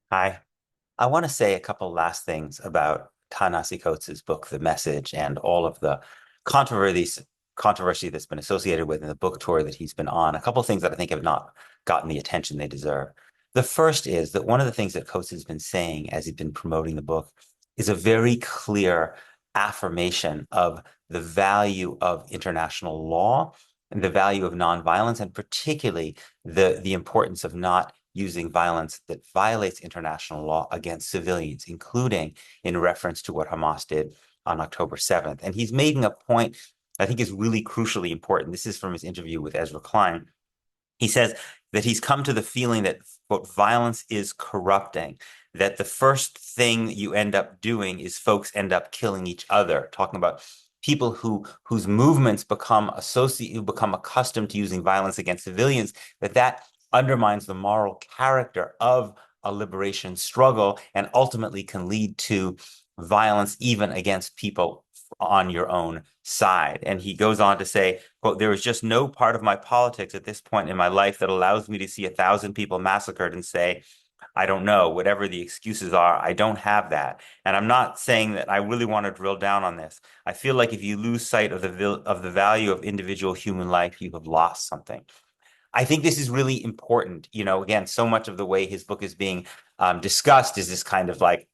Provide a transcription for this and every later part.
Hi. I want to say a couple last things about Ta-Nehisi Coates's book, The Message, and all of the controversy controversy that's been associated with in the book tour that he's been on. A couple of things that I think have not gotten the attention they deserve. The first is that one of the things that Coates has been saying as he's been promoting the book is a very clear affirmation of the value of international law and the value of nonviolence, and particularly the importance of not using violence that violates international law against civilians, including in reference to what Hamas did on October 7th. And he's making a point I think is really crucially important. This is from his interview with Ezra Klein. He says that he's come to the feeling that, quote, violence is corrupting, that the first thing you end up doing is folks end up killing each other, talking about people whose movements become who become accustomed to using violence against civilians, that undermines the moral character of a liberation struggle and ultimately can lead to violence even against people on your own side. And he goes on to say, quote, there is just no part of my politics at this point in my life that allows me to see 1,000 people massacred and say, I don't know, whatever the excuses are, I don't have that. And I'm not saying that I really want to drill down on this. I feel like if you lose sight of the value of individual human life, you have lost something. I think this is really important. Again, so much of the way his book is being discussed is this kind of like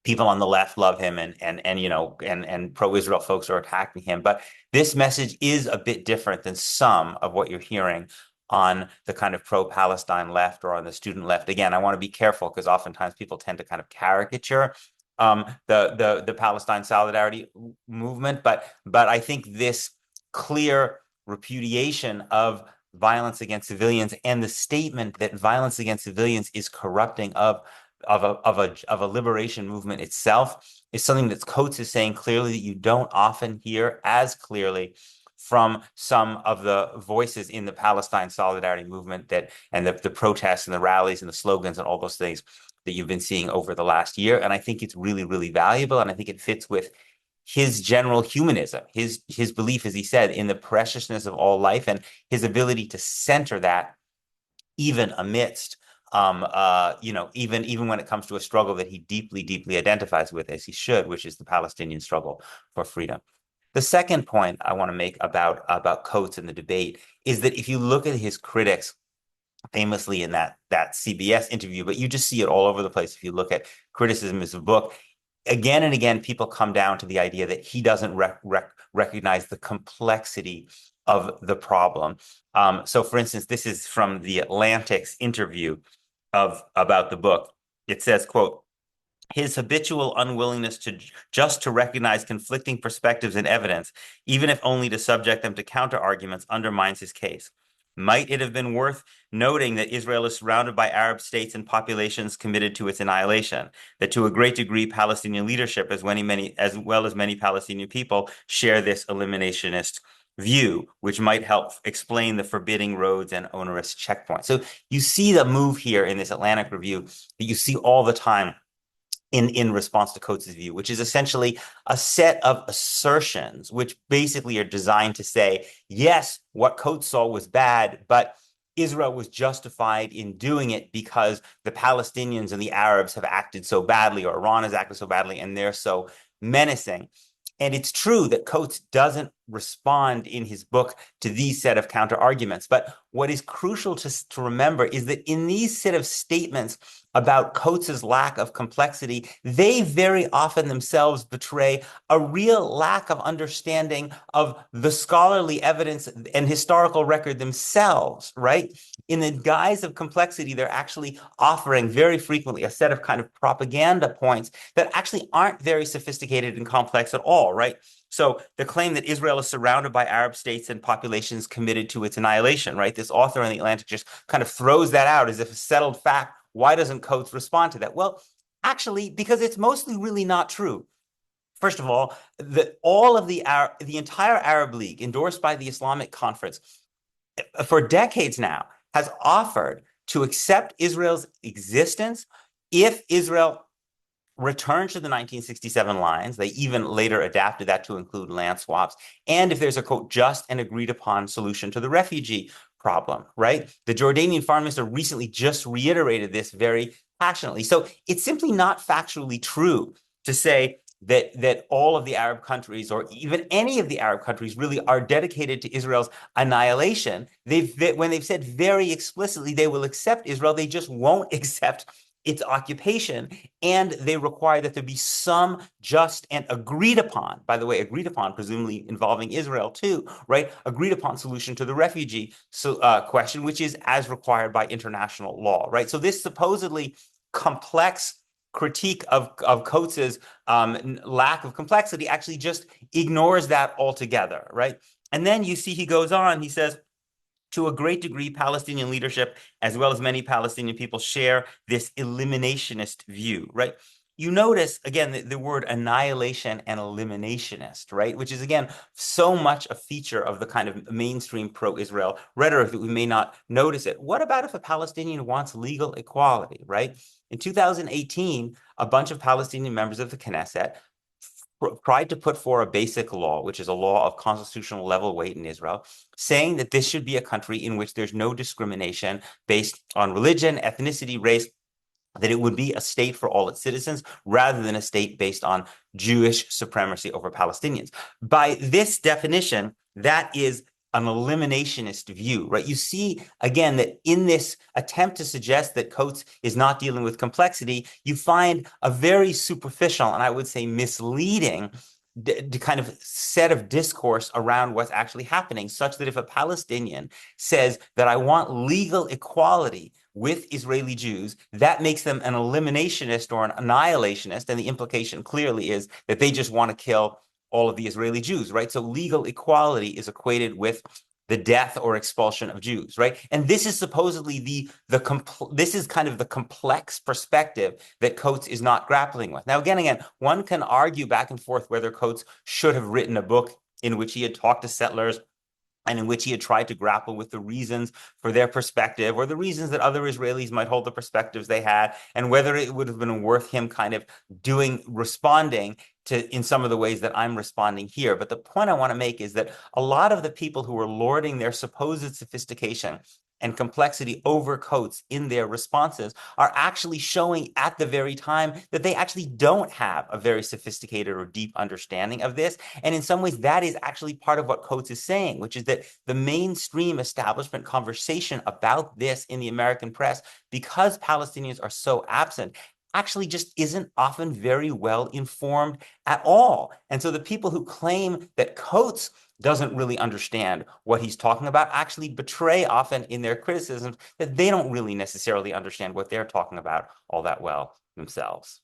people on the left love him and pro-Israel folks are attacking him. But this message is a bit different than some of what you're hearing on the kind of pro-Palestine left or on the student left. Again, I want to be careful because oftentimes people tend to kind of caricature the Palestine solidarity movement, but I think this clear repudiation of violence against civilians and the statement that violence against civilians is corrupting of a liberation movement itself is something that Coates is saying clearly that you don't often hear as clearly from some of the voices in the Palestine solidarity movement and the protests and the rallies and the slogans and all those things that you've been seeing over the last year. And I think it's really, really valuable. And I think it fits with his general humanism, his belief, as he said, in the preciousness of all life and his ability to center that even amidst even when it comes to a struggle that he deeply, deeply identifies with, as he should, which is the Palestinian struggle for freedom. The second point I want to make about Coates in the debate is that if you look at his critics, famously in that CBS interview, but you just see it all over the place. If you look at criticism of his book, again and again, people come down to the idea that he doesn't recognize the complexity of the problem. So, for instance, this is from the Atlantic's interview about the book. It says, quote, his habitual unwillingness to recognize conflicting perspectives and evidence, even if only to subject them to counter arguments, undermines his case. Might it have been worth noting that Israel is surrounded by Arab states and populations committed to its annihilation, that to a great degree Palestinian leadership, as well as many Palestinian people, share this eliminationist view, which might help explain the forbidding roads and onerous checkpoints. So you see the move here in this Atlantic review that you see all the time in response to Coates' view, which is essentially a set of assertions, which basically are designed to say, yes, what Coates saw was bad, but Israel was justified in doing it because the Palestinians and the Arabs have acted so badly, or Iran has acted so badly, and they're so menacing. And it's true that Coates doesn't respond in his book to these set of counter arguments. But what is crucial to remember is that in these set of statements about Coates's lack of complexity, they very often themselves betray a real lack of understanding of the scholarly evidence and historical record themselves, right? In the guise of complexity, they're actually offering very frequently a set of kind of propaganda points that actually aren't very sophisticated and complex at all, right? So the claim that Israel is surrounded by Arab states and populations committed to its annihilation, right? This author in the Atlantic just kind of throws that out as if a settled fact. Why doesn't Coates respond to that? Well, actually, because it's mostly really not true. First of all, all of the entire Arab League, endorsed by the Islamic Conference, for decades now, has offered to accept Israel's existence if Israel returns to the 1967 lines. They even later adapted that to include land swaps. And if there's a, quote, just and agreed upon solution to the refugee problem, right? The Jordanian foreign minister recently just reiterated this very passionately. So it's simply not factually true to say that all of the Arab countries, or even any of the Arab countries, really are dedicated to Israel's annihilation. When they've said very explicitly they will accept Israel, they just won't accept its occupation, and they require that there be some just and agreed upon, by the way, agreed upon, presumably involving Israel too, right? Agreed upon solution to the refugee question, which is as required by international law, right? So this supposedly complex critique of Coates's lack of complexity actually just ignores that altogether, right? And then you see he goes on, he says, to a great degree, Palestinian leadership, as well as many Palestinian people, share this eliminationist view, right? You notice, again, the word annihilation and eliminationist, right? Which is, again, so much a feature of the kind of mainstream pro-Israel rhetoric that we may not notice it. What about if a Palestinian wants legal equality, right? In 2018, a bunch of Palestinian members of the Knesset tried to put forward a basic law, which is a law of constitutional level weight in Israel, saying that this should be a country in which there's no discrimination based on religion, ethnicity, race, that it would be a state for all its citizens rather than a state based on Jewish supremacy over Palestinians. By this definition, that is an eliminationist view, right? You see, again, that in this attempt to suggest that Coates is not dealing with complexity, you find a very superficial and I would say misleading kind of set of discourse around what's actually happening, such that if a Palestinian says that I want legal equality with Israeli Jews, that makes them an eliminationist or an annihilationist, and the implication clearly is that they just want to kill all of the Israeli Jews, right? So legal equality is equated with the death or expulsion of Jews, right? And this is supposedly this is kind of the complex perspective that Coates is not grappling with. Now, again, one can argue back and forth whether Coates should have written a book in which he had talked to settlers and in which he had tried to grapple with the reasons for their perspective or the reasons that other Israelis might hold the perspectives they had, and whether it would have been worth him kind of responding to in some of the ways that I'm responding here. But the point I want to make is that a lot of the people who are lording their supposed sophistication and complexity over Coates in their responses are actually showing at the very time that they actually don't have a very sophisticated or deep understanding of this. And in some ways, that is actually part of what Coates is saying, which is that the mainstream establishment conversation about this in the American press, because Palestinians are so absent, actually just isn't often very well informed at all. And so the people who claim that Coates doesn't really understand what he's talking about actually betray often in their criticisms that they don't really necessarily understand what they're talking about all that well themselves.